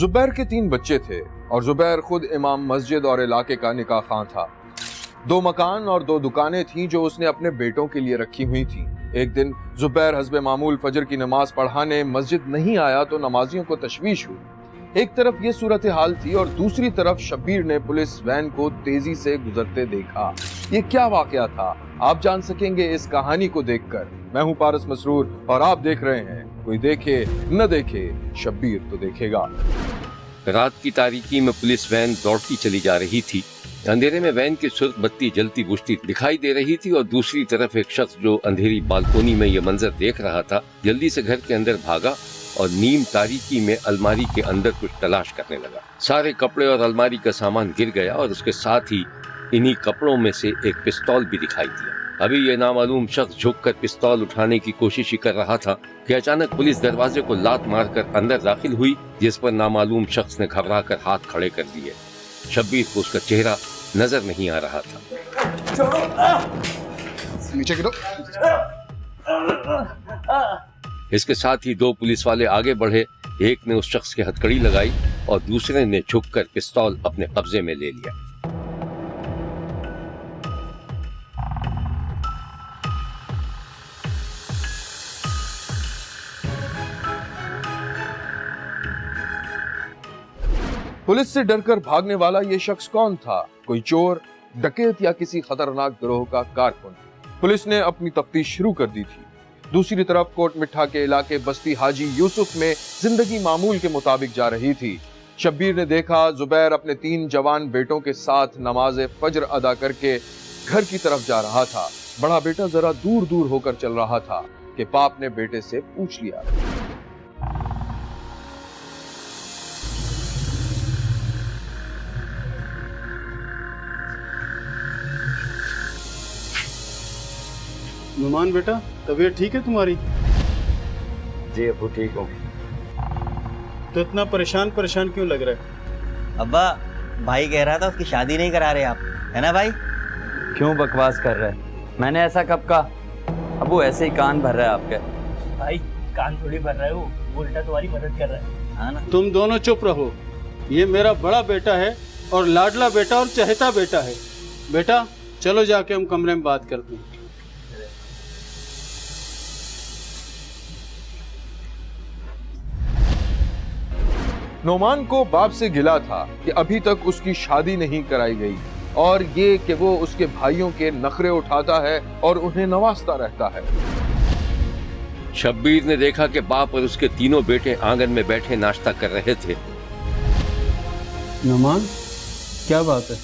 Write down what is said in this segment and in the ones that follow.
जुबैर के 3 बच्चे थे और जुबैर खुद इमाम मस्जिद और इलाके का निकाह खां था। 2 मकान और 2 दुकानें थीं जो उसने अपने बेटों के लिए रखी हुई थीं। एक दिन जुबैर हस्बे मामूल फजर की नमाज पढ़ाने मस्जिद नहीं आया तो नमाजियों को तशवीश हुई। एक तरफ ये सूरत हाल थी और दूसरी तरफ शब्बीर ने पुलिस वैन को तेजी से गुजरते देखा। ये क्या वाकया था, आप जान सकेंगे इस कहानी को देखकर। मैं हूं पारस मसरूर और आप देख रहे हैं कोई देखे न देखे, शब्बीर तो देखेगा। रात की तारीकी में पुलिस वैन दौड़ती चली जा रही थी। अंधेरे में वैन की सुर्ख बत्ती जलती बुझती दिखाई दे रही थी और दूसरी तरफ एक शख्स जो अंधेरी बालकोनी में यह मंजर देख रहा था जल्दी से घर के अंदर भागा और नीम तारीकी में अलमारी के अंदर कुछ तलाश करने लगा। सारे कपड़े और अलमारी का सामान गिर गया और उसके साथ ही इन्हीं कपड़ों में से एक पिस्तौल भी दिखाई दिया। अभी यह नामालूम शख्स झुककर पिस्तौल उठाने की कोशिश ही कर रहा था कि अचानक पुलिस दरवाजे को लात मारकर अंदर दाखिल हुई, जिस पर नामालूम शख्स ने घबराकर हाथ खड़े कर दिए। शब्बीर को उसका चेहरा नजर नहीं आ रहा था। नीचे गिरो। इसके साथ ही 2 पुलिस वाले आगे बढ़े। एक ने उस शख्स की हथकड़ी लगाई और दूसरे ने झुककर पिस्तौल अपने कब्जे में ले लिया। पुलिस से डरकर भागने वाला ये शख्स कौन था? कोई चोर, डकैत या किसी खतरनाक गिरोह का कारकुन? पुलिस ने अपनी तफ्तीश शुरू कर दी थी। दूसरी तरफ कोट मिठा के इलाके बस्ती हाजी यूसुफ में जिंदगी मामूल के मुताबिक जा रही थी। शब्बीर ने देखा जुबैर अपने 3 जवान बेटों के साथ नमाज फजर अदा करके घर की तरफ जा रहा था। बड़ा बेटा जरा दूर दूर होकर चल रहा था कि बाप ने बेटे से पूछ लिया। नुमान बेटा, तबीयत ठीक है तुम्हारी? जी अब्बू ठीक हूँ। तो इतना परेशान क्यों लग रहा है? अब्बा, भाई कह रहा था उसकी शादी नहीं करा रहे आप, है ना भाई? क्यों बकवास कर रहे हैं? मैंने ऐसा कब कहा? अबू ऐसे ही कान भर रहा है आपके। भाई कान थोड़ी भर रहा है, वो उल्टा तुम्हारी मदद कर रहा है। हाँ ना? तुम दोनों चुप रहो। ये मेरा बड़ा बेटा है और लाडला बेटा और चहेता बेटा है। बेटा चलो जाके हम कमरे में बात करते हैं। नोमान को बाप से गिला था कि अभी तक उसकी शादी नहीं कराई गई और ये कि वो उसके भाइयों के नखरे उठाता है और उन्हें नवाजता रहता है। शब्बीर ने देखा कि बाप और उसके 3 बेटे आंगन में बैठे नाश्ता कर रहे थे। नुमान, क्या बात है?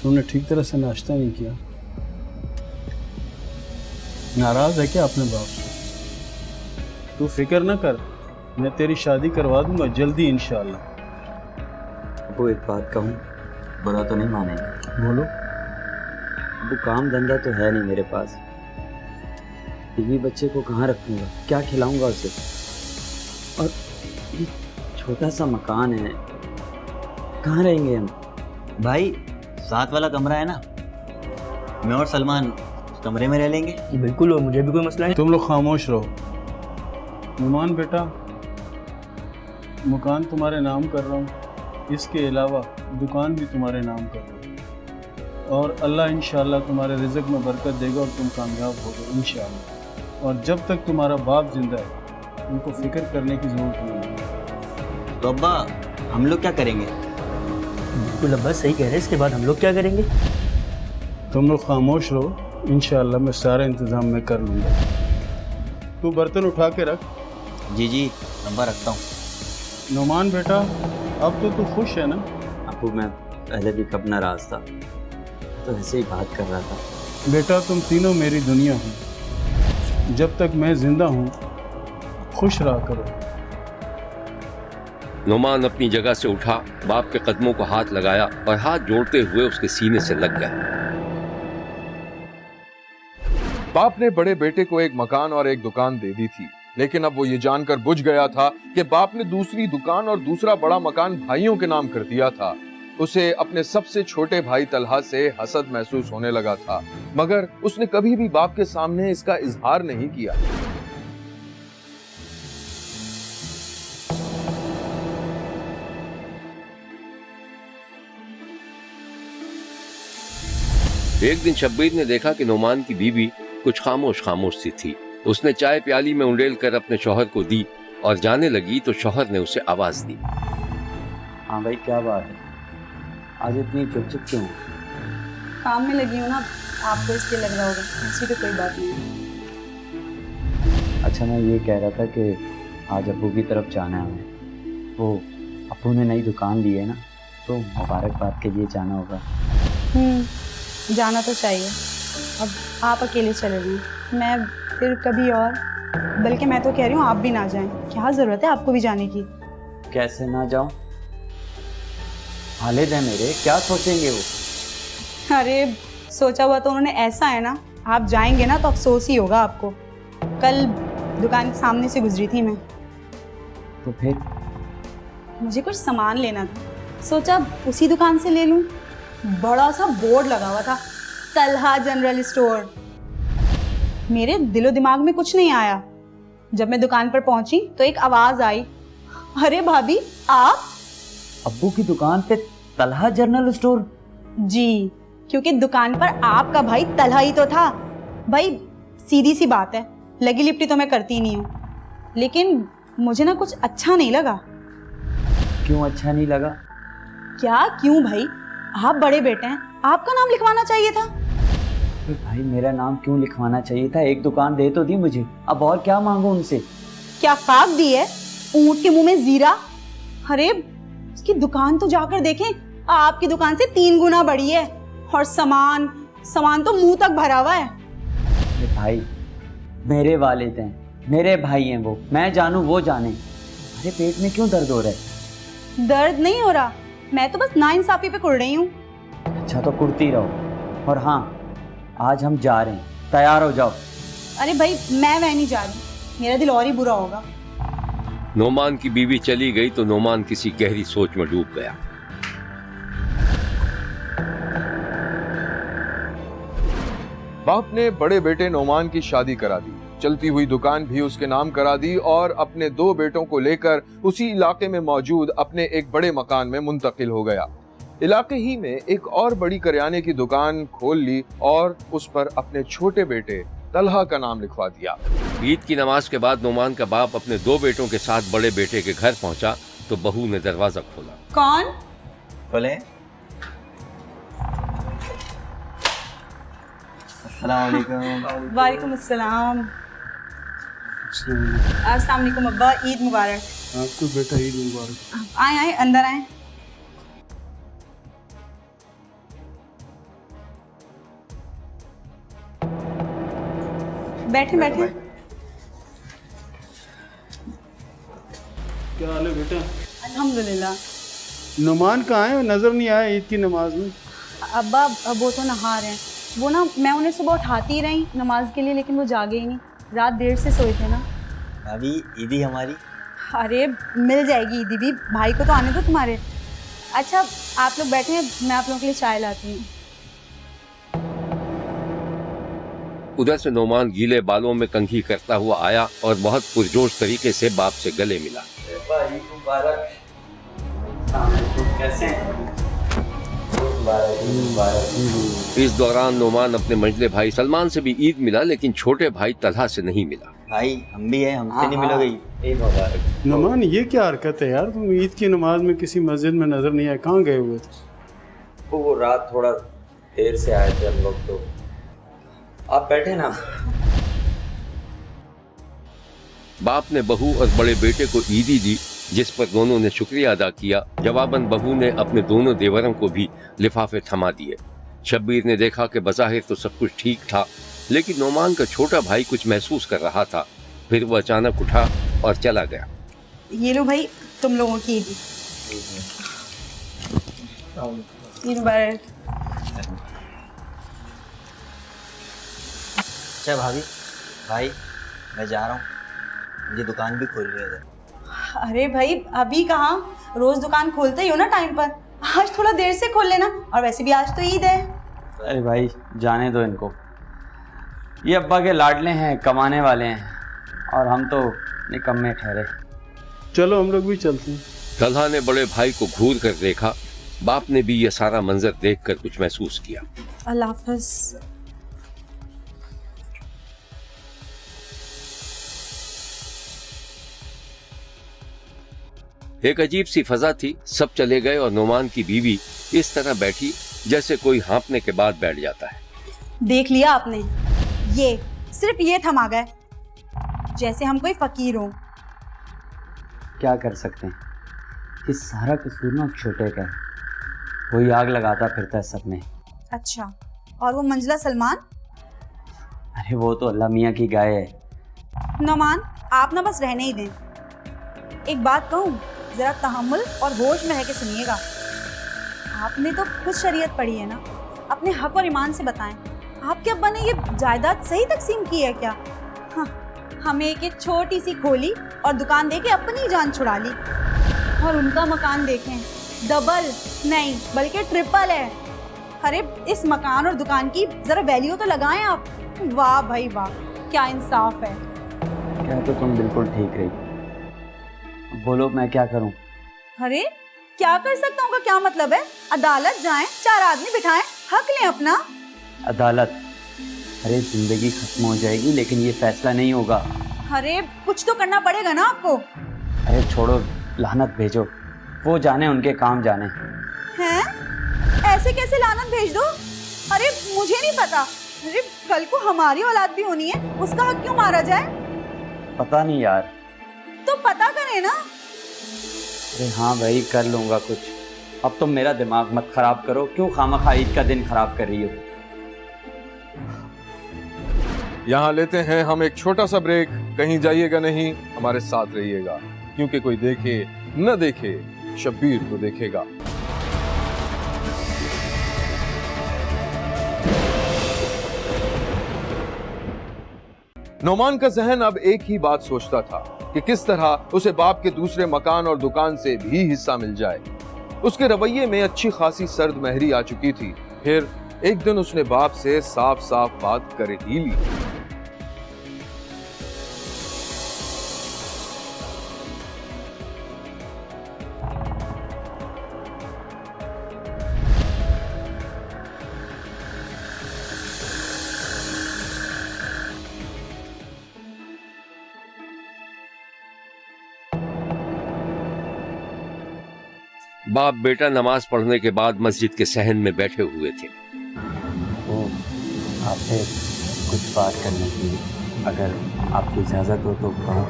तुमने ठीक तरह से नाश्ता नहीं किया। नाराज है क्या अपने बाप से? तू फिक्र न कर, मैं तेरी शादी करवा दूंगा जल्दी इंशाल्लाह। अब्बू एक बात कहूँ, बुरा तो नहीं मानेंगे? बोलो। अब्बू काम धंधा तो है नहीं मेरे पास, बीवी बच्चे को कहाँ रखूँगा, क्या खिलाऊंगा उसे? और ये छोटा सा मकान है, कहाँ रहेंगे हम? भाई साथ वाला कमरा है ना, मैं और सलमान उस कमरे में रह लेंगे। बिल्कुल, मुझे भी कोई मसला नहीं। तुम लोग खामोश रहो। नुमान बेटा, मकान तुम्हारे नाम कर रहा हूँ, इसके अलावा दुकान भी तुम्हारे नाम कर रहा हूँ और अल्लाह इंशाल्लाह तुम्हारे रिज़्क़ में बरकत देगा और तुम कामयाब होगे इंशाल्लाह। और जब तक तुम्हारा बाप जिंदा है उनको फिक्र करने की ज़रूरत नहीं है। तो अब्बा हम लोग क्या करेंगे? बिल्कुल अब्बा सही कह रहे हैं, इसके बाद हम लोग क्या करेंगे? तुम लोग खामोश रहो, इंशाल्लाह मैं सारा इंतज़ाम मैं कर लूँगा। तू बर्तन उठा के रख। जी जी अब्बा, रखता हूँ। नुमान बेटा, अब तो तू खुश है ना? अब्बू मैं पहले भी कब नाराज था, तो ऐसे ही बात कर रहा था। बेटा तुम तीनों मेरी दुनिया हो, जब तक मैं जिंदा हूँ खुश रहा करो। नोमान अपनी जगह से उठा, बाप के कदमों को हाथ लगाया और हाथ जोड़ते हुए उसके सीने से लग गया। बाप ने बड़े बेटे को एक मकान और एक दुकान दे दी थी, लेकिन अब वो ये जानकर बुझ गया था कि बाप ने दूसरी दुकान और दूसरा बड़ा मकान भाइयों के नाम कर दिया था। उसे अपने सबसे छोटे भाई तलहा से हसद महसूस होने लगा था, मगर उसने कभी भी बाप के सामने इसका इजहार नहीं किया। एक दिन शब्बीर ने देखा कि नोमान की बीवी कुछ खामोश खामोश सी थी। उसने चाय प्याली में उंडेल कर अपने शौहर को दी और जाने लगी तो शौहर ने उसे आवाज दी। हाँ भाई, क्या बात है, आज इतनी चुप क्यों? काम में लगी हूँ ना, आपको इसलिए लग रहा होगा, ऐसी तो कोई बात नहीं है। अच्छा, मैं ये कह रहा था कि आज अब्बू की तरफ जाना है हमें। वो अब्बू ने नई दुकान ली है ना, तो मुबारकबाद के लिए जाना होगा। जाना तो चाहिए। अब आप अकेले चले गए, मैं फिर कभी और। बल्कि मैं तो कह रही हूँ आप भी ना जाएं, क्या ज़रूरत है आपको भी जाने की। कैसे ना जाऊं? हालिद है मेरे, क्या सोचेंगे वो? अरे सोचा हुआ तो उन्होंने ऐसा है ना, आप जाएंगे ना तो अफसोस ही होगा आपको। कल दुकान के सामने से गुजरी थी मैं, तो फिर मुझे कुछ सामान लेना था, सोचा उसी दुकान से ले लूं। बड़ा सा बोर्ड लगा हुआ था, तलहा जनरल स्टोर। मेरे दिलो दिमाग में कुछ नहीं आया। जब मैं दुकान पर पहुंची तो एक आवाज आई, अरे भाभी आप? अब्बू की दुकान पे तलहा जनरल स्टोर? जी, क्योंकि दुकान पर आपका भाई तलहा ही तो था। भाई सीधी सी बात है, लगी लिपटी तो मैं करती नहीं हूँ, लेकिन मुझे ना कुछ अच्छा नहीं लगा। क्यों अच्छा नहीं लगा? क्या क्यों भाई, आप बड़े बेटे हैं, आपका नाम लिखवाना चाहिए था। तो भाई मेरा नाम क्यों लिखवाना चाहिए था? एक दुकान दे तो दी मुझे, अब और क्या मांगू उनसे? क्या खाक दी है ऊंट के मुंह में जीरा? अरे उसकी दुकान तो जाकर देखें, आपकी दुकान से 3 गुना बड़ी है, और सामान तो मुंह तक भरा हुआ है। अरे भाई, मेरे वालिद हैं, मेरे भाई हैं वो, मैं जानूं वो जाने। अरे पेट में क्यों दर्द हो रहा है? दर्द नहीं हो रहा, मैं तो बस नाइंसाफी पे कुड़ रही हूँ। अच्छा तो कुड़ती रहो। और हाँ, आज हम जा रहे हैं, तैयार हो जाओ। अरे भाई मैं वह नहीं जा रही, मेरा दिल और ही बुरा होगा। नोमान की बीवी चली गई तो नोमान किसी गहरी सोच में डूब गया। बाप ने बड़े बेटे नोमान की शादी करा दी, चलती हुई दुकान भी उसके नाम करा दी और अपने 2 बेटों को लेकर उसी इलाके में मौजूद अपने एक बड़े मकान में मुंतकिल हो गया। इलाके ही में एक और बड़ी करियाने की दुकान खोल ली और उस पर अपने छोटे बेटे तलहा का नाम लिखवा दिया। ईद की नमाज के बाद नोमान का बाप अपने 2 बेटों के साथ बड़े बेटे के घर पहुंचा तो बहू ने दरवाजा खोला। कौन? बोले अस्सलाम वालेकुम। वालेकुम अस्सलाम। अस्सलाम वालेकुम अब्बा, ईद मुबारक। आपको बेटा ईद मुबारक। आए आए, अंदर आए। बैठे बैठे। क्या हाल है बेटा? अल्हम्दुलिल्लाह। नुमान कहाँ है? नजर नहीं आया ईद की नमाज में। अब्बा वो तो नहा रहे हैं, वो ना मैं उन्हें सुबह उठाती ही रही नमाज के लिए, लेकिन वो जागे ही नहीं, रात देर से सोए थे ना। अभी ईदी हमारी। अरे मिल जाएगी ईदी भी, भाई को तो आने दो तुम्हारे। अच्छा आप लोग बैठे हैं, मैं आप लोगों के लिए चाय लाती हूँ। उधर से नोमान गीले बालों में कंघी करता हुआ आया और बहुत पुरजोश तरीके से बाप से गले मिला। कैसे? इस दौरान नोमान अपने मंझले भाई सलमान से भी ईद मिला, लेकिन छोटे भाई तलहा से नहीं मिला। भाई हम भी हैं, हमसे नहीं मिलोगे? ईद मुबारक। नुमान ये क्या हरकत है यार, तुम ईद की नमाज में किसी मस्जिद में नजर नहीं आए, कहाँ गए हुए थे? वो रात थोड़ा देर से आए थे हम लोग, तो आप बैठे ना। बाप ने बहू और बड़े बेटे को ईदी दी, जिस पर दोनों ने शुक्रिया अदा किया। जवाबन बहू ने अपने दोनों देवरों को भी लिफाफे थमा दिए। शब्बीर ने देखा कि बज़ाहिर तो सब कुछ ठीक था, लेकिन नोमान का छोटा भाई कुछ महसूस कर रहा था। फिर वो अचानक उठा और चला गया। ये लो भाई तुम लोगों की ईद। ईद मुबारक। अच्छा भाभी, भाई मैं जा रहा हूँ, मुझे दुकान भी खोल रही है। अरे भाई अभी कहाँ, रोज दुकान खोलते ही हो ना टाइम पर, आज थोड़ा देर से खोल लेना, और वैसे भी आज तो ईद है। अरे भाई जाने दो इनको, ये अब्बा के लाडले हैं, कमाने वाले हैं, और हम तो निकम्मे ठहरे। चलो हम लोग भी चलते हैं। तलहा ने बड़े भाई को घूर कर देखा बाप ने भी यह सारा मंजर देखकर कुछ महसूस किया। अल्लाह हाफ़िज़। एक अजीब सी फजा थी। सब चले गए और नोमान की बीवी इस तरह बैठी जैसे कोई हाँफने के बाद बैठ जाता है। देख लिया आपने, ये सिर्फ ये थमा गए जैसे हम कोई फकीर हो। क्या कर सकते हैं, ये सारा कसूर ना छोटे का है। वही आग लगाता फिरता है सब में। अच्छा, और वो मंजिला सलमान? अरे वो तो अल्लाह मियाँ की गाय है। नोमान, आप ना बस रहने ही दें। एक बात कहूँ, जरा तहम्मुल और होश में रह के सुनिएगा। आपने तो खुद शरीयत पढ़ी है ना, अपने हक और ईमान से बताएं, आपके अब्बा ने ये जायदाद सही तकसीम की है क्या? हाँ, हमें एक छोटी सी खोली और दुकान दे के अपनी जान छुड़ा ली। और उनका मकान देखें, डबल नहीं बल्कि ट्रिपल है। अरे इस मकान और दुकान की जरा वैल्यू तो लगाएं आप। वाह भाई वाह, क्या इंसाफ है। क्या तो तुम बिल्कुल ठीक रही। बोलो मैं क्या करूं? अरे क्या कर सकता हूँ का क्या मतलब है? अदालत जाएं, 4 आदमी बिठाएं, हक लें अपना। अदालत? अरे जिंदगी खत्म हो जाएगी लेकिन ये फैसला नहीं होगा। अरे कुछ तो करना पड़ेगा ना आपको। अरे छोड़ो, लानत भेजो, वो जाने, उनके काम जाने। हैं? ऐसे कैसे लानत भेज दो? अरे मुझे नहीं पता। अरे कल को हमारी औलाद भी होनी है, उसका हक क्यों मारा जाए? पता नहीं यार। तो पता करें ना। अरे हाँ भाई, कर लूँगा कुछ। अब तुम मेरा दिमाग मत खराब करो। क्यों खामखा ईद का दिन खराब कर रही हो? यहाँ लेते हैं हम एक छोटा सा ब्रेक। कहीं जाइएगा नहीं, हमारे साथ रहिएगा, क्योंकि कोई देखे न देखे, शब्बीर तो देखेगा। नोमान का जहन अब एक ही बात सोचता था कि किस तरह उसे बाप के दूसरे मकान और दुकान से भी हिस्सा मिल जाए। उसके रवैये में अच्छी खासी सर्द महरी आ चुकी थी। फिर एक दिन उसने बाप से साफ साफ बात कर ही ली। बाप बेटा नमाज पढ़ने के बाद मस्जिद के सहन में बैठे हुए थे। वो आपसे कुछ बात करनी थी, अगर आपकी इजाज़त हो तो कहो।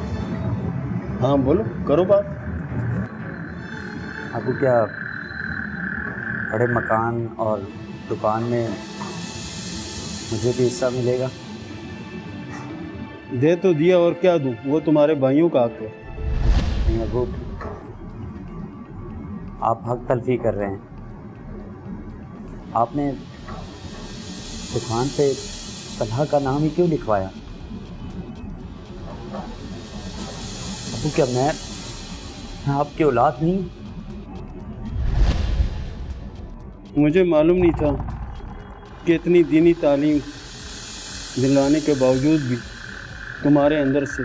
हाँ बोलो, करो बात। आपको क्या बड़े मकान और दुकान में मुझे भी हिस्सा मिलेगा? दे तो दिया, और क्या दूँ, वो तुम्हारे भाइयों का हक है। नहीं अबू, आप हक तलफी कर रहे हैं। आपने दुकान पे तलहा का नाम ही क्यों लिखवाया? अबू क्या मैं आपकी औलाद नहीं? मुझे मालूम नहीं था कि इतनी दीनी तालीम दिलाने के बावजूद भी तुम्हारे अंदर से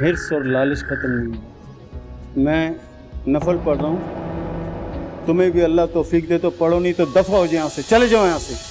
हिर्स और लालच ख़त्म नहीं हुई। मैं नफल पढ़ रहा हूँ, तुम्हें भी अल्लाह तौफीक दे तो पढ़ो, नहीं तो दफ़ा हो जाए यहाँ से, चले जाओ यहाँ से।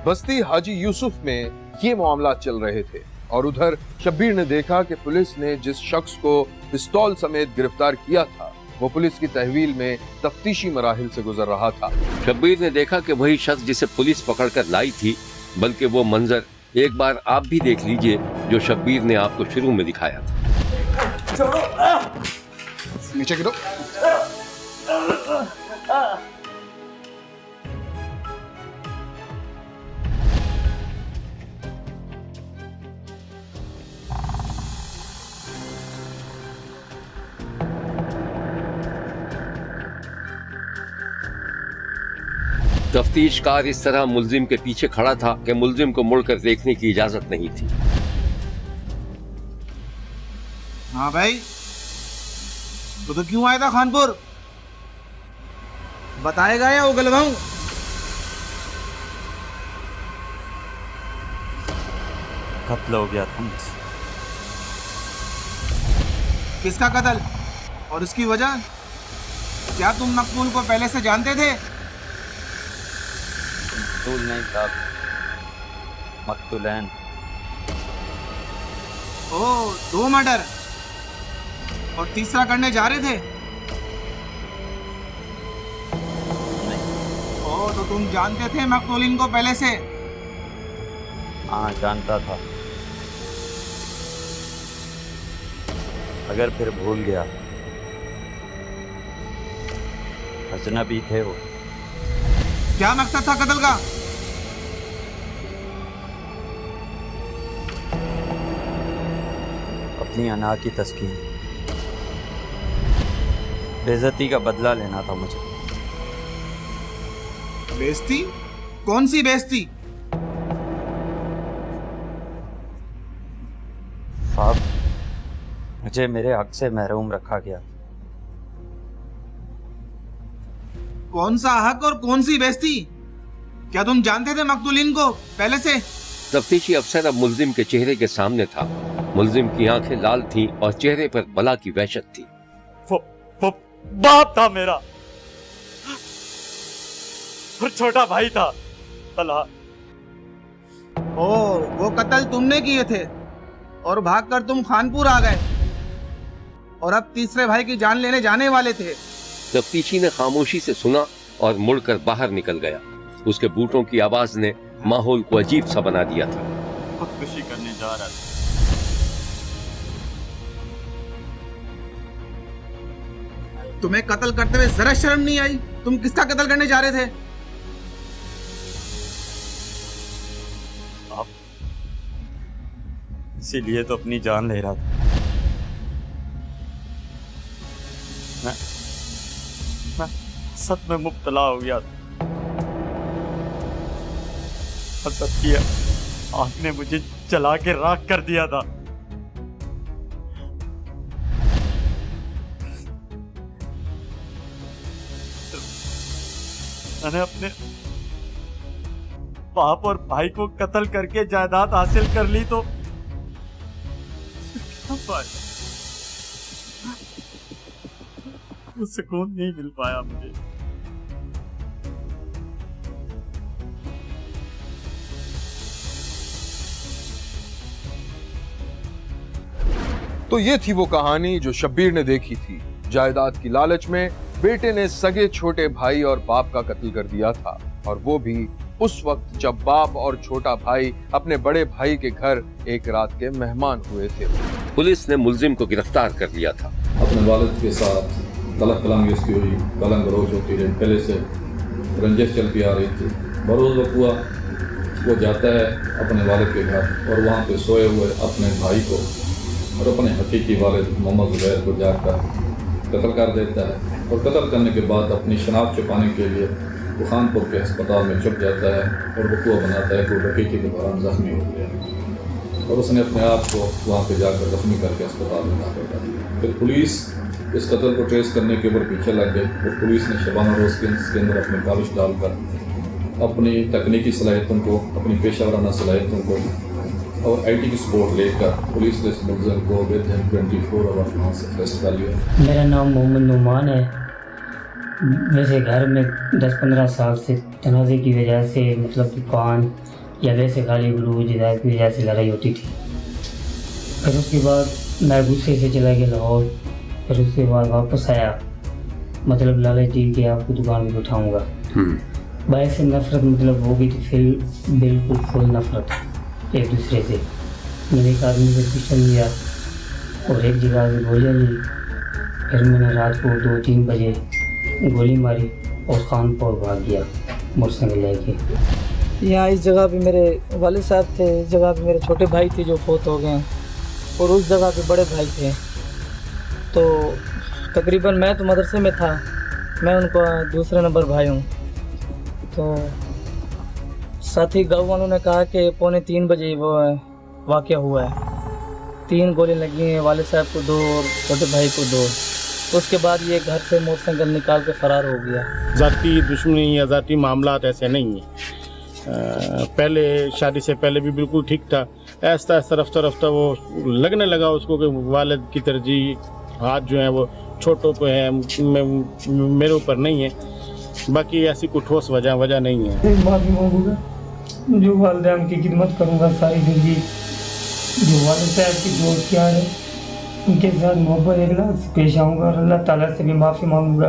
बस्ती हाजी यूसुफ में ये मामला चल रहे थे और उधर शब्बीर ने देखा कि पुलिस ने जिस शख्स को पिस्तौल समेत गिरफ्तार किया था वो पुलिस की तहवील में तफ्तीशी मराहिल से गुजर रहा था। शब्बीर ने देखा कि वही शख्स जिसे पुलिस पकड़कर लाई थी, बल्कि वो मंजर एक बार आप भी देख लीजिए जो शब्बीर ने आपको शुरू में दिखाया था। नीचे गिरो। तफ्तीशकार इस तरह मुलजिम के पीछे खड़ा था कि मुलजिम को मुड़कर देखने की इजाजत नहीं थी। हाँ भाई, तो क्यों आया था खानपुर? बताएगा या उगलवाऊं? कत्ल हो गया था मुझसे। किसका कत्ल और उसकी वजह? क्या तुम मकतूल को पहले से जानते थे? मकतूल नहीं साहब, मकतूलैन। ओ, 2 मर्डर और तीसरा करने जा रहे थे? ओ, तो तुम जानते थे मकतूलिन को पहले से? हाँ जानता था, अगर फिर भूल गया। अजनबी थे वो। क्या मकसद था कत्ल का? अपनी अना की तस्कीन, बेइज्जती का बदला लेना था मुझे। बेइज्जती? कौन सी बेइज्जती? साहब, मुझे मेरे हक से महरूम रखा गया। कौन सा हक और कौन सी बेइज्जती? क्या तुम जानते थे मकतूलिन को पहले से? तफ्तीशी अफसर अब मुलजिम के चेहरे के सामने था। मुलजिम की आंखें लाल थीं और चेहरे पर बला की वहशत थी। वो बाप था मेरा और छोटा भाई था तलहा। ओ, वो कत्ल तुमने किए थे और भागकर तुम खानपुर आ गए और अब तीसरे भाई की जान लेने जाने वाले थे। तफ्तीशी ने खामोशी से सुना और मुड़कर बाहर निकल गया। उसके बूटों की आवाज ने माहौल को अजीब सा बना दिया था। खुदकुशी करने जा रहा था। तुम्हें कत्ल करते हुए जरा शर्म नहीं आई? तुम किसका कत्ल करने जा रहे थे? आप इसीलिए तो अपनी जान ले रहा था। मैं हसद में मुब्तला हो गया था। हसद की आग ने मुझे जला के राख कर दिया था। मैंने अपने बाप और भाई को कत्ल करके जायदाद हासिल कर ली तो क्या फायदा? वो सुकून नहीं मिल पाया मुझे। तो ये थी वो कहानी जो शब्बीर ने देखी थी। जायदाद की लालच में बेटे ने सगे छोटे भाई और बाप का कत्ल कर दिया था, और वो भी उस वक्त जब बाप और छोटा भाई अपने बड़े भाई के घर एक रात के मेहमान हुए थे। पुलिस ने मुलजिम को गिरफ्तार कर लिया था। अपने वालिद के साथ तलक कलंग इसकी हुई, कलंग रोज होती रही, पहले से रंजिश चलती आ रही थी। बरोज वकुआ वो जाता है अपने वालिद के घर और वहाँ पे सोए हुए अपने भाई को और अपने हकीकी वालिद मोहम्मद ज़ुबैर को जाकर कत्ल कर देता है। और कत्ल करने के बाद अपनी शनाख्त छुपाने के लिए वो खानपुर के अस्पताल में छुप जाता है और वकुआ बनाता है कि वो हकीकी के दौरान ज़ख्मी हो गया और उसने अपने आप को वहाँ पे जाकर ज़ख्मी करके अस्पताल में दाखिल कर दिया। फिर पुलिस इस कत्ल को ट्रेस करने के ऊपर पीछे लग गई और पुलिस ने शबाना रोज़ के अंदर अपनी काविश डालकर अपनी तकनीकी सलाहियतों को, अपनी पेशा वराना सलाहियतों को और IT की सपोर्ट लेकर पुलिस ने इस मुलज़िम को विद 24 आवर्स वहाँ से अरेस्ट कर लिया। मेरा नाम मोहम्मद नुमान है। वैसे घर में 10-15 साल से तनाज़े की वजह से, मतलब दुकान या वैसे गाली गलौज हिदायत की वजह से लड़ाई होती थी। फिर उसके बाद मैं गुस्से से चला गया लाहौर। फिर उसके बाद वापस आया, मतलब लालच दी कि आपको दुकान में उठाऊँगा। भाई से नफरत मतलब हो गई थी, फिर बिल्कुल फुल नफरत एक दूसरे से। मैंने एक आदमी से पिस्टल लिया और एक जगह से गोलियाँ ली। फिर मैंने रात को 2-3 बजे गोली मारी और खानपुर भाग गया मोटरसाइकिल लेके। यहाँ इस जगह पे मेरे वालिद साहब थे, इस जगह पे मेरे छोटे भाई थे जो फौत हो गए, और उस जगह पे बड़े भाई थे। तो तकरीबन मैं तो मदरसे में था, मैं उनका दूसरे नंबर भाई हूँ। तो साथी गाँव वालों ने कहा कि 2:45 वो वाक़या हुआ है। 3 गोली लगी हैं, वाले साहब को 2 और छोटे भाई को 2। उसके बाद ये घर से मोटरसाइकिल निकाल के फ़रार हो गया। ज़ाती दुश्मनी या ज़ाती मामलात ऐसे नहीं हैं। पहले शादी से पहले भी बिल्कुल ठीक था। ऐसा रफ्ता रफ्ता वो लगने लगा उसको कि वालिद की तरजीह हाथ जो हैं वो छोटों पे है, मेरे ऊपर नहीं है। बाकी ऐसी कोई ठोस वजह नहीं है। माफ़ी मांगूंगा, जो वालिदैन की खिदमत करूँगा सारी ज़िंदगी। जो वालिद साहब की दोस्त यार है उनके साथ मोहब्बत इखलास से पेश आऊँगा और अल्लाह ताला से भी माफ़ी मांगूंगा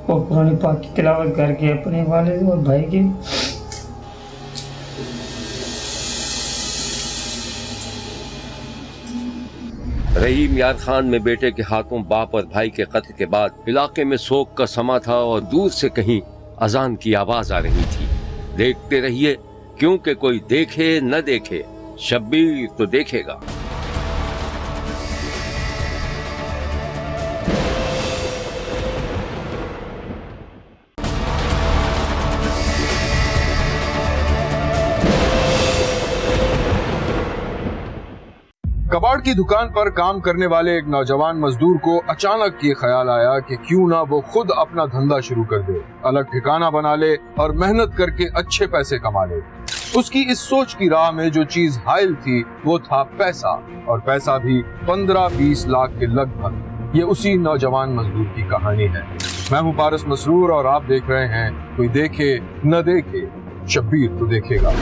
और कुरान पाक की तिलावत करके अपने वालिद और भाई की रहीम यार खान में बेटे के हाथों बाप और भाई के कत्ल के बाद इलाके में शोक का समा था और दूर से कहीं अजान की आवाज आ रही थी। देखते रहिए, क्योंकि कोई देखे न देखे शब्बीर तो देखेगा। कबाड़ की दुकान पर काम करने वाले एक नौजवान मजदूर को अचानक ये ख्याल आया कि क्यों ना वो खुद अपना धंधा शुरू कर दे, अलग ठिकाना बना ले और मेहनत करके अच्छे पैसे कमा ले। उसकी इस सोच की राह में जो चीज हाइल थी वो था पैसा, और पैसा भी 15-20 लाख के लगभग। ये उसी नौजवान मजदूर की कहानी है। मैं हूँ पारस मसरूर और आप देख रहे हैं कोई देखे न देखे शब्बीर तो देखेगा।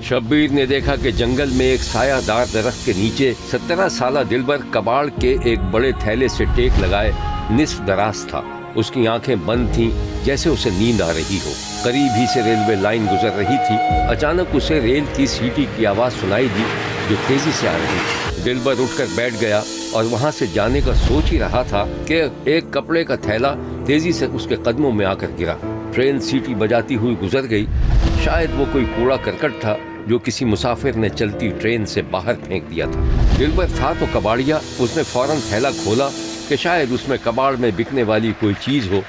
शब्बीर ने देखा कि जंगल में एक सायादार दरख्त के नीचे 17 साला दिलबर कबाड़ के एक बड़े थैले से टेक लगाए निस्फ दराज था। उसकी आंखें बंद थीं, जैसे उसे नींद आ रही हो। करीब ही से रेलवे लाइन गुजर रही थी। अचानक उसे रेल की सीटी की आवाज सुनाई दी जो तेजी से आ रही थी। दिलबर उठकर बैठ गया और वहां से जाने का सोच ही रहा था कि एक कपड़े का थैला तेजी से उसके कदमों में आकर गिरा। ट्रेन सीटी बजाती हुई गुजर गई। शायद वो कोई कूड़ा करकट था जो किसी मुसाफिर ने चलती ट्रेन से बाहर फेंक दिया था। दिलबर था तो कबाड़िया, उसने फौरन थैला खोला कि शायद उसमें कबाड़ में बिकने वाली कोई चीज हो,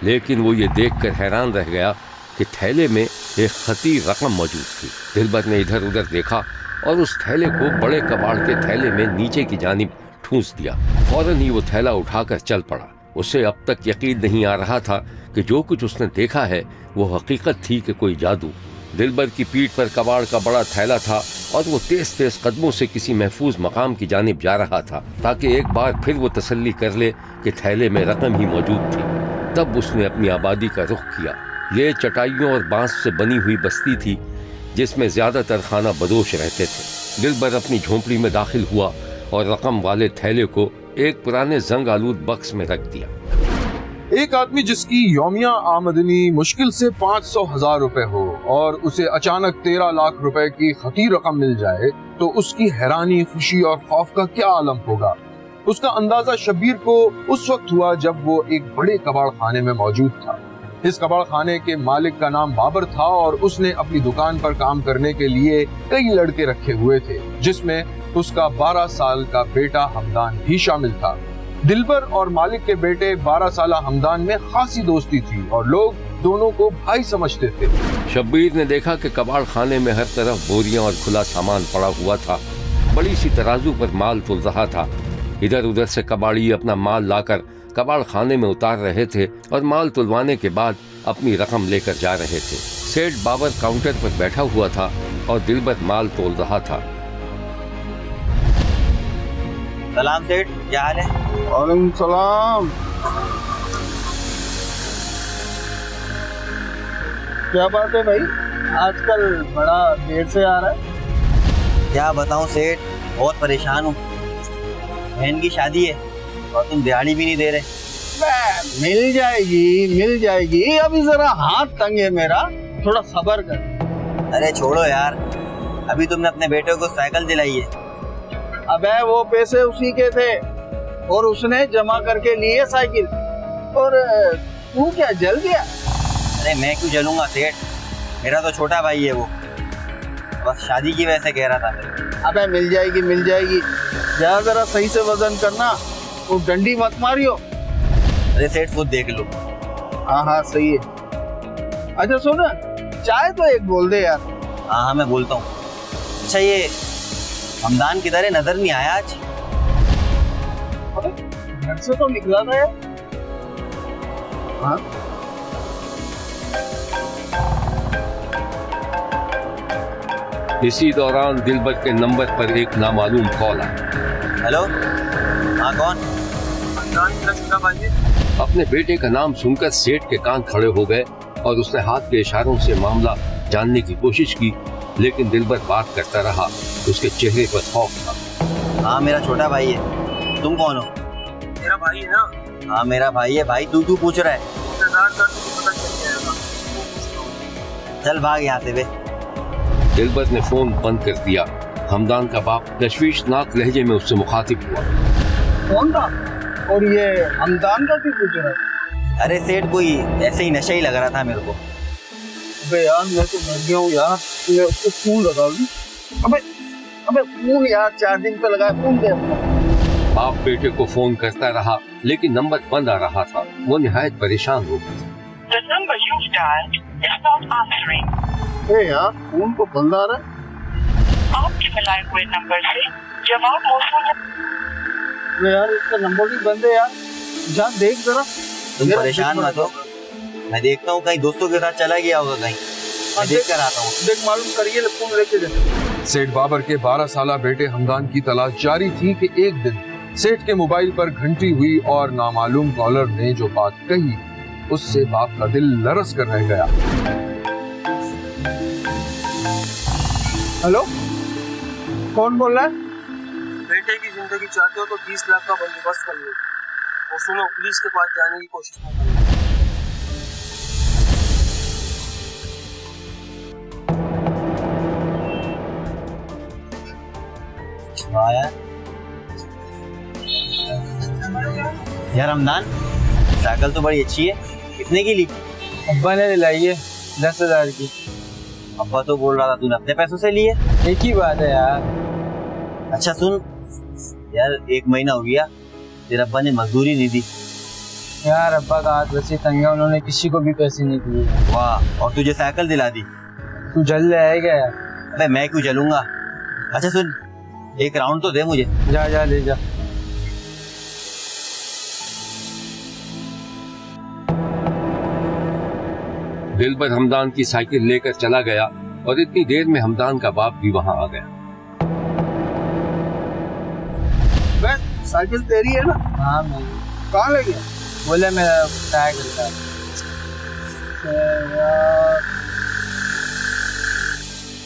लेकिन वो ये देखकर हैरान रह गया कि थैले में एक खती रकम मौजूद थी। दिलबर ने इधर उधर देखा और उस थैले को बड़े कबाड़ के थैले में नीचे की जानिब ठूंस दिया। फौरन ही वो थैला उठाकर चल पड़ा। उसे अब तक यकीन नहीं आ रहा था कि जो कुछ उसने देखा है वो हकीकत थी कि कोई जादू। दिलबर की पीठ पर कबाड़ का बड़ा थैला था और वो तेज तेज कदमों से किसी महफूज मकाम की जानिब जा रहा था ताकि एक बार फिर वो तसल्ली कर ले कि थैले में रकम ही मौजूद थी। तब उसने अपनी आबादी का रुख किया। ये चटाइयों और बांस से बनी हुई बस्ती थी जिसमें ज्यादातर खाना बदोश रहते थे। दिलबर अपनी झोंपड़ी में दाखिल हुआ और रकम वाले थैले को एक पुराने जंग आलूद बक्स में रख दिया। एक आदमी जिसकी यौमिया आमदनी मुश्किल से 500,000 रुपए हो और उसे अचानक 13 लाख रुपए की खती रकम मिल जाए तो उसकी हैरानी, खुशी और खौफ का क्या आलम होगा। उसका अंदाजा शब्बीर को उस वक्त हुआ जब वो एक बड़े कबाड़ खाने में मौजूद था। इस कबाड़ खाने के मालिक का नाम बाबर था और उसने अपनी दुकान पर काम करने के लिए कई लड़के रखे हुए थे, जिसमें उसका 12 साल का बेटा हमदान भी शामिल था। दिलबर और मालिक के बेटे 12 साला हमदान में खासी दोस्ती थी और लोग दोनों को भाई समझते थे। शब्बीर ने देखा कि कबाड़ खाने में हर तरफ बोरियां और खुला सामान पड़ा हुआ था। बड़ी सी तराजू पर माल तुल रहा था। इधर उधर से कबाड़ी अपना माल लाकर कबाड़ खाने में उतार रहे थे और माल तुलवाने के बाद अपनी रकम लेकर जा रहे थे। सेठ बाबर काउंटर पर बैठा हुआ था और दिलबर माल तोल रहा था। सलाम सेठ, क्या हाल है? वालेकुम सलाम। क्या बात है भाई, आजकल बड़ा देर से आ रहा है? क्या बताऊं सेठ, बहुत परेशान हूँ। बहन की शादी है और तुम दिहाड़ी भी नहीं दे रहे। मिल जाएगी, अभी जरा हाथ तंग है मेरा, थोड़ा सब्र कर। अरे छोड़ो यार, अभी तुमने अपने बेटे को साइकिल दिलाई है। अबे वो पैसे उसी के थे और उसने जमा करके लिए साइकिल, और तू क्या जल गया? अरे मैं क्यों जलूंगा सेठ, मेरा तो छोटा भाई है वो, बस शादी की वजह से कह रहा था। अबे मिल जाएगी, जा जरा सही से वजन करना, वो डंडी मत मारियो। अरे सेठ खुद देख लो। हाँ सही है। अच्छा सुन, चाय तो एक बोल दे यार। हाँ हाँ मैं बोलता हूँ। अच्छा ये हमदान किधर है, नजर नहीं आया आज। अबे घर से तो निकला था यार। हाँ इसी दौरान दिलबर के नंबर पर एक नामालूम कॉल आया। हेलो, हाँ कौन? अपने बेटे का नाम सुनकर सेठ के कान खड़े हो गए और उसने हाथ के इशारों से मामला जानने की कोशिश की, लेकिन दिलबर बात करता रहा। उसके चेहरे पर खौफ था। हाँ मेरा छोटा भाई है। तुम कौन हो? मेरा भाई है ना। हाँ मेरा भाई है। भाई तू क्यों पूछ रहा है? चल भाग यहाँ से बे। दिलबर ने फोन बंद कर दिया। हमदान का बाप तशवीशनाक लहजे में उससे मुखातिब हुआ। कौन था? और ये हमदान का क्यों पूछ रहा है? अरे सेठ कोई ऐसे ही नशा ही लग रहा था मेरे को। अबे यार मैं तो मर गया हूँ यार। मैं उसको फोन लगा लूं। अबे अबे फोन यार चार्जिंग पे लगाया, फोन दे अपना। बाप बेटे को फोन करता रहा, लेकिन नंबर बंद आ रहा था। वो निहायत परेशान हो गया। ए यार फोन को बंद आ रहा है। आपके मिलाए हुए नंबर से जवाब मौसूल है। यार इसका नंबर भी बंद है यार। जा देख जरा। तुम परेशान मत हो, मैं देखता हूँ कहीं दोस्तों के साथ चला गया होगा कहीं। मैं देख कर आता हूँ। देख मालूम करिए, फोन लेके दे। सेठ बाबर के 12 साला बेटे हमदान की तलाश जारी थी कि एक दिन सेठ के मोबाइल पर घंटी हुई और नामालूम कॉलर ने जो बात कही उससे बाप का दिल लरस कर रह गया। हेलो, कौन बोल रहा है? बेटे की जिंदगी चाहते हो तो 20 लाख का बंदोबस्त कर लो। और सुनो, पुलिस के पास जाने की कोशिश मत करो। यार हमदान, साइकिल तो बड़ी अच्छी है। कितने की ली? अब्बा ने दिलाई है 10,000 की। अब्बा तो बोल रहा था तूने अपने पैसों से लिए। एक ही बात है यार। अच्छा सुन यार, 1 महीना हो गया तेरे अब्बा ने मजदूरी नहीं दी। यार अब्बा का हाथ वैसे तंग है, उन्होंने किसी को भी पैसे नहीं दिए। वाह, और तुझे साइकिल दिला दी। तू जल जाएगा यार। अबे मैं क्यों जलूंगा। अच्छा सुन, एक राउंड तो दे मुझे। जा जा ले जा। दिलबर हमदान की साइकिल लेकर चला गया और इतनी देर में हमदान का बाप भी वहां आ गया। बस साइकिल तेरी है ना? हाँ मैं। कहाँ ले गया? बोले मेरा टायर करता है।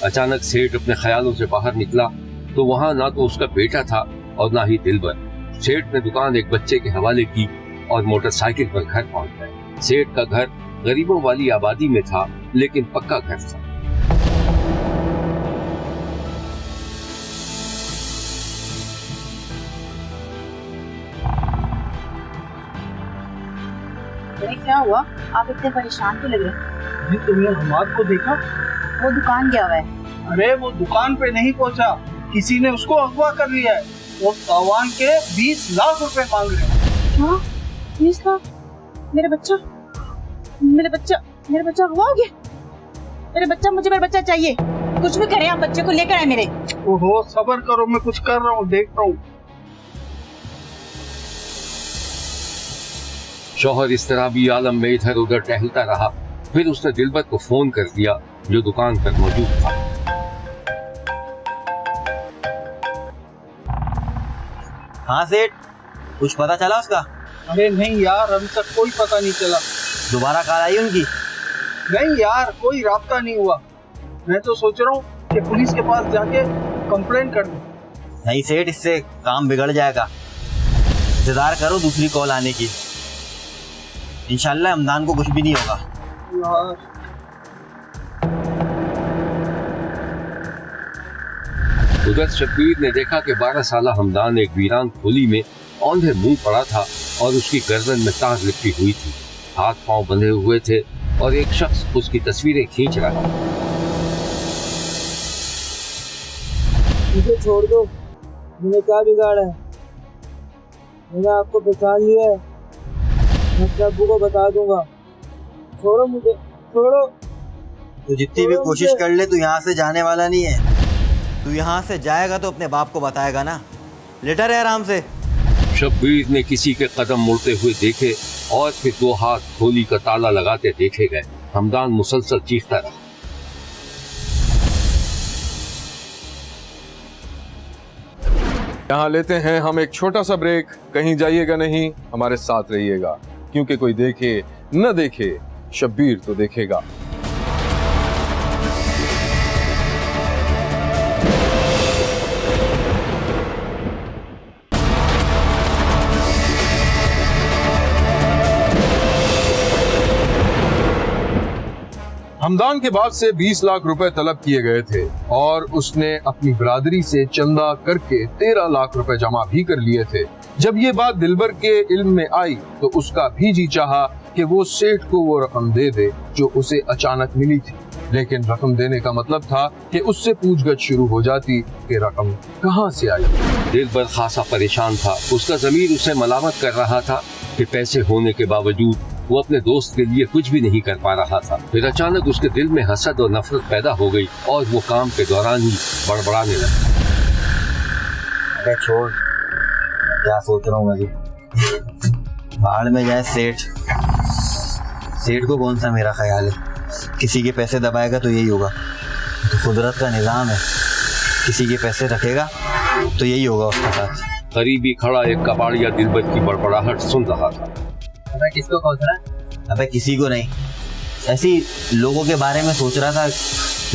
अचानक सेठ अपने ख्यालों से बाहर निकला तो वहां ना तो उसका बेटा था और ना ही दिलबर। सेठ ने दुकान एक बच्चे के हवाले की और मोटरसाइकिल पर घर पहुंच गए। सेठ का घर गरीबों वाली आबादी में था, लेकिन पक्का घर था। क्या हुआ? आप इतने परेशान क्यों लग रहे? तुमने हमाद को देखा? वो दुकान गया हुआ है। अरे वो दुकान पे नहीं पहुंचा, किसी ने उसको अगवा कर लिया है। वो तावान के 20 लाख रुपए मांग रहे हैं। हाँ 20 लाख? मेरा बच्चा अगवा हो गया। मुझे मेरा बच्चा चाहिए। कुछ भी करें आप, बच्चे को लेकर आए मेरे। ओहो सब्र करो, मैं कुछ कर रहा हूँ, देखता हूँ। शौहर इस तरह भी आलम में इधर उधर टहलता रहा। फिर उसने दिलबर को फोन कर दिया जो दुकान पर मौजूद था। हाँ सेठ, कुछ पता चला उसका? अरे नहीं यार, अभी तक कोई पता नहीं चला। दोबारा कॉल आई उनकी? नहीं यार, कोई राब्ता नहीं हुआ। मैं तो सोच रहा हूँ कि पुलिस के पास जाके कंप्लेन कर दूं। नहीं सेठ, इससे काम बिगड़ जाएगा। इंतजार करो दूसरी कॉल आने की। इंशाल्लाह हमदान को कुछ भी नहीं होगा। उधर शब्बीर ने देखा कि 12 साला हमदान एक वीरान खोली में औंधे मुंह पड़ा था और उसकी गर्दन में तार लिपटी हुई थी। हाथ पांव बंधे हुए थे और एक शख्स उसकी तस्वीरें खींच रहा था। मुझे छोड़ दो, मैंने क्या बिगाड़ा है? मैंने आपको पहचान लिया है, मैं अपने अब्बू को बता दूंगा। छोड़ो मुझे, छोड़ो। तू जितनी भी कोशिश कर ले, तू यहाँ से जाने वाला नहीं है। तू यहाँ से जाएगा तो अपने बाप को बताएगा ना। लेटा रहे आराम से। शब्बीर ने किसी के कदम मुड़ते हुए देखे और फिर 2 हाथ खोली का ताला लगाते देखे गए। हमदान मुसलसल चीखता रहा। यहाँ लेते हैं हम एक छोटा सा ब्रेक। कहीं जाइएगा नहीं, हमारे साथ रहिएगा, क्योंकि कोई देखे न देखे, शब्बीर तो देखेगा। हमदान के बाद से 20 लाख रुपए तलब किए गए थे और उसने अपनी बिरादरी से चंदा करके 13 लाख रुपए जमा भी कर लिए थे। जब ये बात दिलबर के इल्म में आई तो उसका भी जी चाहा कि वो सेठ को वो रकम दे दे जो उसे अचानक मिली थी, लेकिन रकम देने का मतलब था कि उससे पूछगछ शुरू हो जाती कि रकम कहाँ से आई। दिलबर खासा परेशान था। उसका ज़मीर उसे मलामत कर रहा था कि पैसे होने के बावजूद वो अपने दोस्त के लिए कुछ भी नहीं कर पा रहा था। फिर अचानक उसके दिल में हसद और नफरत पैदा हो गई और वो काम के दौरान ही बड़बड़ाने लगा। अरे छोड़, क्या सोच रहा हूँ मैं भी। भाड़ में जाए सेठ। सेठ को कौन सा मेरा ख्याल है। किसी के पैसे दबाएगा तो यही होगा। तो कुदरत का निज़ाम है, किसी के पैसे रखेगा तो यही होगा उसके साथ। करीबी खड़ा एक कबाड़िया दिलबर की बड़बड़ाहट सुन रहा था। अबे किसको सोच रहा है? अबे किसी को नहीं, ऐसी लोगों के बारे में सोच रहा था।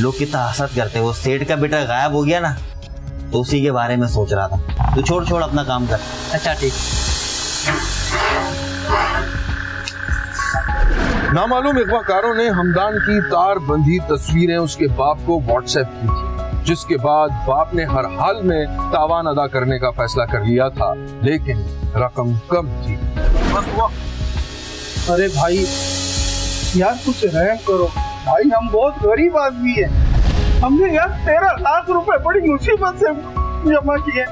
लोग कितना हसद करते। वो सेठ का बेटा गायब हो गया ना, तो उसी के बारे में सोच रहा था। तू छोड़ अपना काम कर। अच्छा ठीक। नामालूम अगवाकारों ने हमदान की तार बंधी तस्वीरें उसके बाप को व्हाट्सएप की थी, जिसके बाद बाप ने हर हाल में तावान अदा करने का फैसला कर लिया था, लेकिन रकम कम थी। बस वो। अरे भाई यार कुछ रहम करो भाई, हम बहुत गरीब आदमी है। हमने यार 13 लाख रुपए बड़ी मुसीबत से जमा किए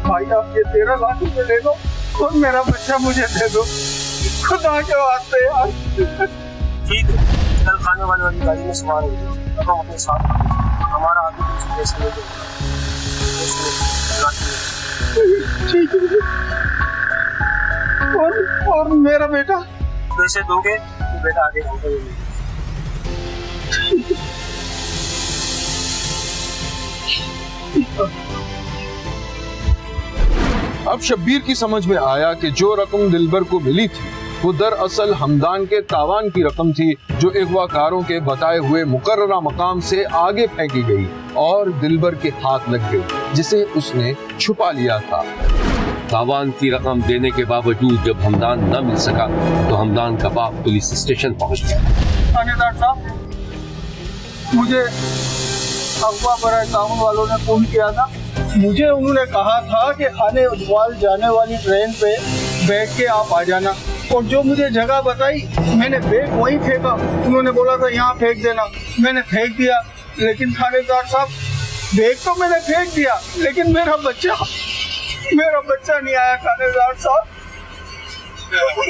भाई। आप ये 13 लाख रुपए ले लो और मेरा बच्चा मुझे दे दो, खुदा के वास्ते यार। ठीक है, कल खाने वाली गाड़ी में सवार हो जाओ, हम अपने साथ हमारा आदमी कुछ पैसे ले दो। ठीक है। और मेरा बेटा पैसे दोगे तो बेटा आगे बढ़ेगा। अब शब्बीर की समझ में आया कि जो रकम दिलबर को मिली थी वो दरअसल हमदान के तावान की रकम थी, जो अगवाकारों के बताए हुए मुकर्ररा मकाम से आगे फेंकी गई और दिलबर के हाथ लग गई, जिसे उसने छुपा लिया था। तावान की रकम देने के बावजूद जब हमदान न मिल सका तो हमदान का बाप पुलिस स्टेशन पहुंच गया। थानेदार साहब, मुझे अगवा बराए ताउन वालों ने फोन किया था। मुझे उन्होंने कहा था कि खाने उजवाल जाने वाली ट्रेन पे बैठ के आप आ जाना, और जो मुझे जगह बताई मैंने बैग वहीं फेंका। उन्होंने बोला था यहाँ फेंक देना, मैंने फेंक दिया। लेकिन थानेदार साहब, बैग तो मैंने फेंक दिया, लेकिन मेरा बच्चा नहीं आया। थानेदार साहब,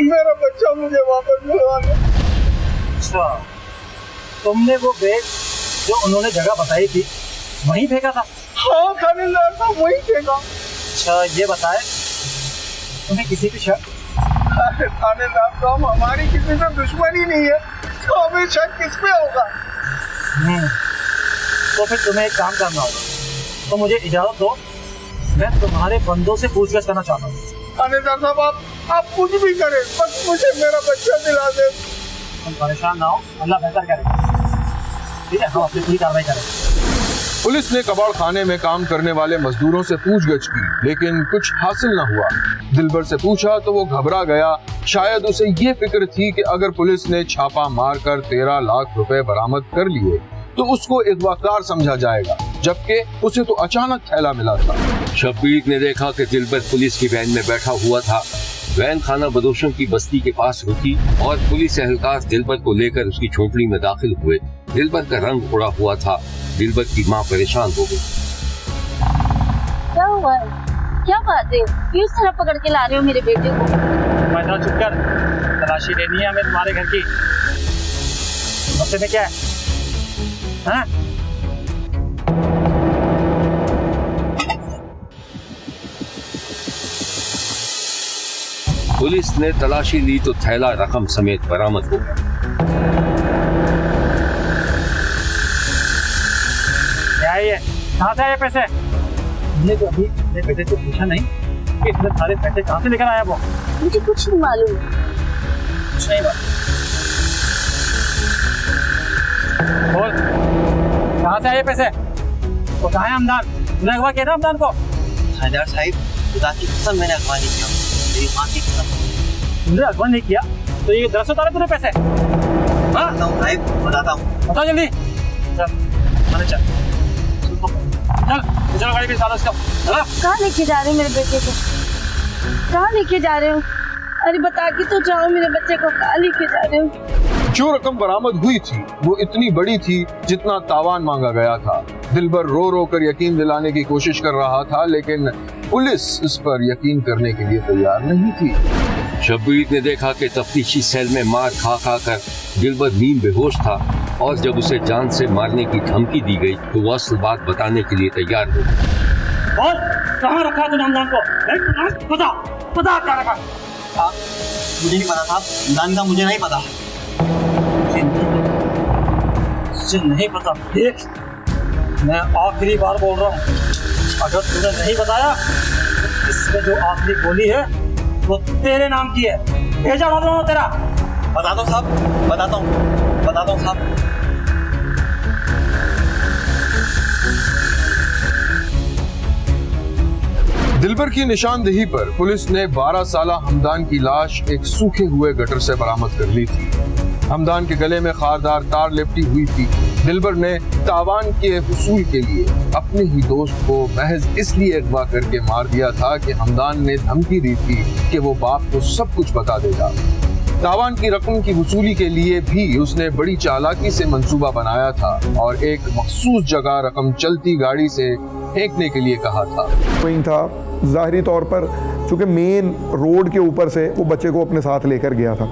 मेरा बच्चा मुझे वापस मिलवा दो। अच्छा, तुमने वो बैग जो उन्होंने जगह बताई थी वहीं फेंका था? हाँ थानेदार साहब, वहीं फेंका। अच्छा, ये बताए तुम्हें किसी पे शक? थानेदार साहब, हमारी किसी से दुश्मनी नहीं है, तो हमें शक किस पे होगा? तो फिर तुम्हें एक काम करना होगा, तो मुझे इजाजत दो, मैं तुम्हारे बंदों से पूछताछ करना चाहता हूँ। थानेदार साहब, आप कुछ भी करें, बस मुझे मेरा बच्चा दिला दे। तुम परेशान ना हो, अल्लाह बेहतर करेगा। ठीक है, हम अपनी पूरी कार्रवाई करेंगे। पुलिस ने कबाड़ खाने में काम करने वाले मजदूरों से पूछगछ की, लेकिन कुछ हासिल न हुआ। दिलबर से पूछा तो वो घबरा गया। शायद उसे ये फिक्र थी कि अगर पुलिस ने छापा मारकर 13 लाख रुपए बरामद कर लिए तो उसको अगवाकार समझा जाएगा, जबकि उसे तो अचानक थैला मिला था। शब्बीर ने देखा कि दिलबर पुलिस की वैन में बैठा हुआ था। वैन खाना बदोशों की बस्ती के पास रुकी और पुलिस एहलकार दिलबर को लेकर उसकी झोपड़ी में दाखिल हुए। दिलबर का रंग उड़ा हुआ था। दिलबर की माँ परेशान हो गई। क्या हुआ है? क्या बात है? क्यों इस तरह पकड़ के ला रहे हो मेरे बेटे को? मैं चुप कर, तलाशी लेनी है हमें तुम्हारे घर की। बच्चे में क्या है? हैं? पुलिस ने तलाशी ली तो थैला रकम समेत बरामद हो गया। क्या है ये? कहाँ से आए पैसे? हमने तो अभी अपने बेटे से पूछा नहीं कि इतने सारे पैसे कहाँ से लेकर आया वो। मुझे कुछ नहीं मालूम। कुछ नहीं मालूम। बोल, कहाँ से आए पैसे? वो कहाँ है हमदान? तूने अगवा किया था हमदान को? थानेदार साहिब, खुदा की कसम मैंने अगवा नहीं किया, मेरी माँ की कसम। तुमने अगवा नहीं किया तो ये 10 उतारे तूने पैसे? हाँ? बताता हूँ साहिब, बताता हूँ। बताओ जल्दी। चल, चल, चल, चल गाड़ी में डालो इसको। कहाँ लेके जा रहे हो मेरे बेटे को? कहाँ लेके जा रहे हो? अरे बता के तो जाओ, मेरे बच्चे को कहाँ लेके जा रहे हो? जो रकम बरामद हुई थी वो इतनी बड़ी थी जितना तावान मांगा गया था। दिलबर रो रो कर यकीन दिलाने की कोशिश कर रहा था, लेकिन पुलिस इस पर यकीन करने के लिए तैयार नहीं थी। शब्बीर ने देखा कि तफ्तीशी सेल में मार खा खा कर दिलबर नींद बेहोश था और जब उसे जान से मारने की धमकी दी गई तो वह असल बात बताने के लिए तैयार हो गया। बोल, कहाँ रखा तूने हमदान को? पता, पता क्या रखा? मुझे नहीं पता था, हमदान का मुझे नहीं पता। मुझे नहीं पता। देख, मैं आखिरी बार बोल रहा हूँ, अगर तूने नहीं बताया तो इसमें जो आखिरी गोली है वो तेरे नाम की है। भेजा बोल रहा हूँ तेरा। बता दो साहब, बताता हूँ साहब। दिलबर की निशानदेही पर पुलिस ने 12 साला हमदान की लाश एक सूखे हुए गटर से बरामद कर ली थी। हमदान के गले में खारदार तार लिपटी हुई थी। दिलबर ने तावान के हुसूल के लिए अपने ही दोस्त को महज इसलिए अगवा करके मार दिया था कि हमदान ने धमकी दी थी कि वो बाप को सब कुछ बता देगा। तावान की रकम की वसूली के लिए भी उसने बड़ी चालाकी से मंसूबा बनाया था और एक मखसूस जगह रकम चलती गाड़ी से फेंकने के लिए कहा था। वहीं था ज़ाहिरी तौर पर, चूँकि मेन रोड के ऊपर से वो बच्चे को अपने साथ लेकर गया था।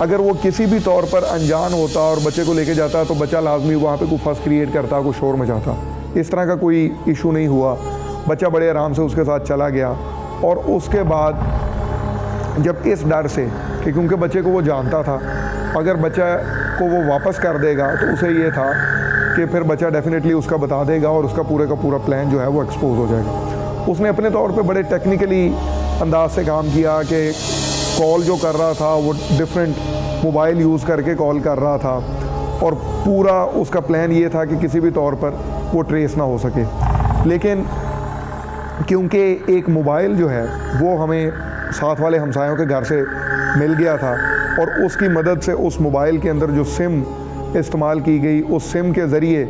अगर वो किसी भी तौर पर अनजान होता और बच्चे को लेके जाता तो बच्चा लाजमी वहाँ पे कोई फर्स्ट क्रिएट करता, कोई शोर मचाता। इस तरह का कोई इशू नहीं हुआ। बच्चा बड़े आराम से उसके साथ चला गया और उसके बाद जब इस डर से कि क्योंकि बच्चे को वो जानता था अगर बच्चा को वो वापस कर देगा तो उसे ये था कि फिर बच्चा डेफिनेटली उसका बता देगा और उसका पूरे का पूरा प्लान जो है वो एक्सपोज हो जाएगा। उसने अपने तौर पे बड़े टेक्निकली अंदाज से काम किया कि कॉल जो कर रहा था वो डिफरेंट मोबाइल यूज़ करके कॉल कर रहा था और पूरा उसका प्लान ये था कि किसी भी तौर पर वो ट्रेस ना हो सके। लेकिन क्योंकि एक मोबाइल जो है वो हमें साथ वाले हमसायों के घर से मिल गया था और उसकी मदद से उस मोबाइल के अंदर जो सिम इस्तेमाल की गई उस सिम के ज़रिए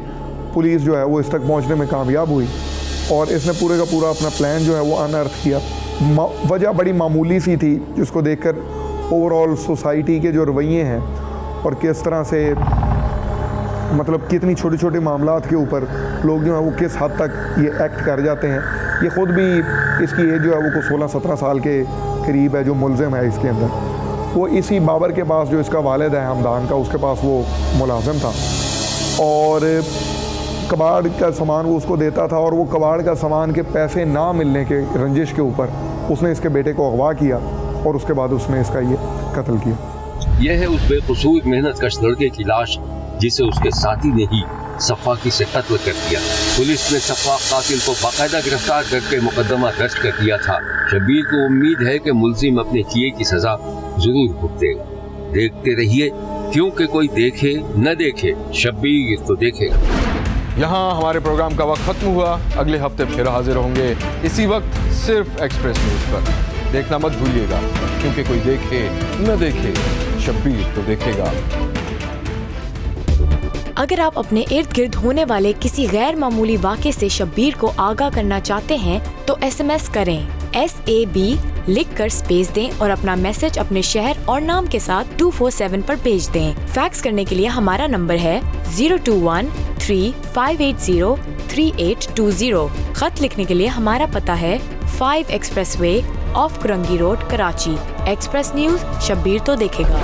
पुलिस जो है वो इस तक पहुंचने में कामयाब हुई और इसने पूरे का पूरा अपना प्लान जो है वो अनअर्थ किया। वजह बड़ी मामूली सी थी जिसको देखकर ओवरऑल सोसाइटी के जो रवैये हैं और किस तरह से मतलब कितनी छोटे छोटे मामलात के ऊपर लोग जो हैं वो किस हद तक ये एक्ट कर जाते हैं। ये ख़ुद भी इसकी एज जो है वो कुछ 16-17 साल के करीब है जो मुलज़िम है इसके अंदर। वो इसी बाबर के पास जो इसका वालिद है हमदान का, उसके पास वो मुलाजिम था और कबाड़ का सामान वो उसको देता था और वो कबाड़ का सामान के पैसे ना मिलने के रंजिश के ऊपर उसने इसके बेटे को अगवा किया और उसके बाद उसने इसका ये कत्ल किया। यह है उस बेकसूर मेहनत कश लड़के की लाश जिसे उसके साथी ने ही सफ़ाकी से कत्ल कर दिया। पुलिस ने सफ़ाक कातिल को बाकायदा गिरफ्तार करके मुकदमा दर्ज कर दिया था। शब्बीर को उम्मीद है कि मुल्जिम अपने किए की सजा जरूर भुगतेगा। देखते रहिए, क्योंकि कोई देखे न देखे शब्बीर तो देखेगा। यहाँ हमारे प्रोग्राम का वक्त खत्म हुआ। अगले हफ्ते फिर हाजिर होंगे इसी वक्त सिर्फ एक्सप्रेस न्यूज पर। देखना मत भूलिएगा, क्योंकि कोई देखे न देखे शब्बीर तो देखेगा। अगर आप अपने इर्द गिर्द होने वाले किसी गैर मामूली वाक़े से शब्बीर को आगाह करना चाहते हैं तो SMS करें SAB लिख कर स्पेस दें और अपना मैसेज अपने शहर और नाम के साथ 247 पर भेज दें। फैक्स करने के लिए हमारा नंबर है 021-3580-3820। खत लिखने के लिए हमारा पता है 5 expressway of Korangi road, Karachi. Express news, Shabbir तो देखेगा।